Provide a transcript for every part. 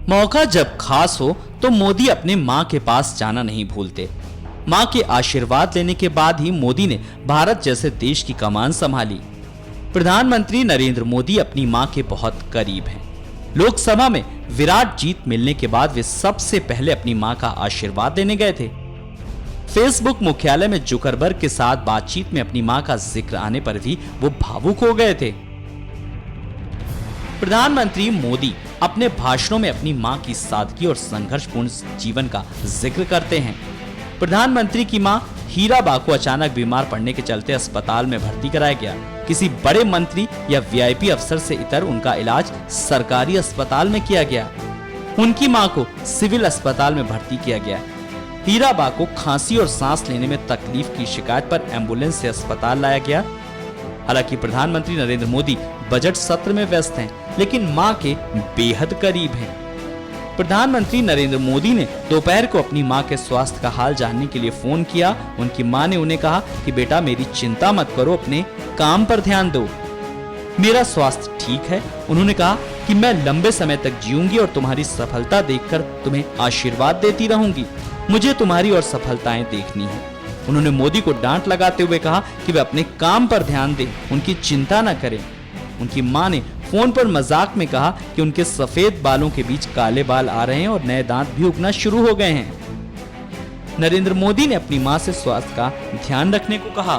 मौका जब खास हो तो मोदी अपने मां के पास जाना नहीं भूलते। मां के आशीर्वाद लेने के बाद ही मोदी ने भारत जैसे देश की कमान संभाली। प्रधानमंत्री नरेंद्र मोदी अपनी मां के बहुत करीब हैं। लोकसभा में विराट जीत मिलने के बाद वे सबसे पहले अपनी मां का आशीर्वाद लेने गए थे। फेसबुक मुख्यालय में जुकरबर्ग के साथ बातचीत में अपनी मां का जिक्र आने पर भी वो भावुक हो गए थे। प्रधानमंत्री मोदी अपने भाषणों में अपनी मां की सादगी और संघर्षपूर्ण जीवन का जिक्र करते हैं। प्रधानमंत्री की मां हीराबा को अचानक बीमार पड़ने के चलते अस्पताल में भर्ती कराया गया। किसी बड़े मंत्री या वीआईपी अफसर से इतर उनका इलाज सरकारी अस्पताल में किया गया। उनकी मां को सिविल अस्पताल में भर्ती किया गया। हीराबा को खांसी और सांस लेने में तकलीफ की शिकायत पर एम्बुलेंस से अस्पताल लाया गया। हालांकि प्रधानमंत्री नरेंद्र मोदी बजट सत्र में व्यस्त हैं, लेकिन मां के बेहद करीब हैं। प्रधानमंत्री नरेंद्र मोदी ने दोपहर को अपनी मां के स्वास्थ्य का हाल जानने के लिए फोन किया। उनकी मां ने उन्हें कहा कि बेटा मेरी चिंता मत करो, अपने काम पर ध्यान दो, मेरा स्वास्थ्य ठीक है। उन्होंने कहा कि मैं लंबे समय तक जीऊंगी और तुम्हारी सफलता देखकर तुम्हें आशीर्वाद देती रहूंगी। मुझे तुम्हारी और सफलताएं देखनी है। उन्होंने मोदी को डांट लगाते हुए कहा कि वे अपने काम पर ध्यान दें, उनकी चिंता न करें। उनकी मां ने फोन पर मजाक में कहा कि उनके सफेद बालों के बीच काले बाल आ रहे हैं और नए दांत भी उगना शुरू हो गए हैं। नरेंद्र मोदी ने अपनी मां से स्वास्थ्य का ध्यान रखने को कहा।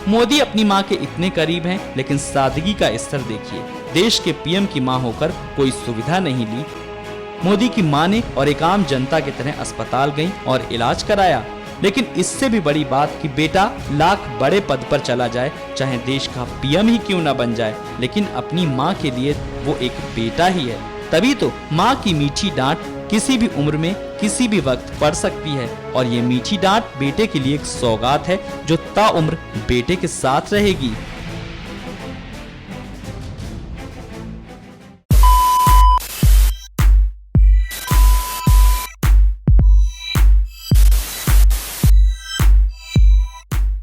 मोदी अपनी मां के इतने करीब हैं, लेकिन सादगी का स्तर देखिए। देश के पीएम की मां होकर कोई सुविधा नहीं ली। मोदी की मां ने और एक आम जनता की तरह अस्पताल गई और इलाज कराया। लेकिन इससे भी बड़ी बात कि बेटा लाख बड़े पद पर चला जाए, चाहे देश का पीएम ही क्यों ना बन जाए, लेकिन अपनी मां के लिए वो एक बेटा ही है। तभी तो मां की मीठी डांट किसी भी उम्र में किसी भी वक्त पड़ सकती है, और ये मीठी डांट बेटे के लिए एक सौगात है जो ताउम्र बेटे के साथ रहेगी।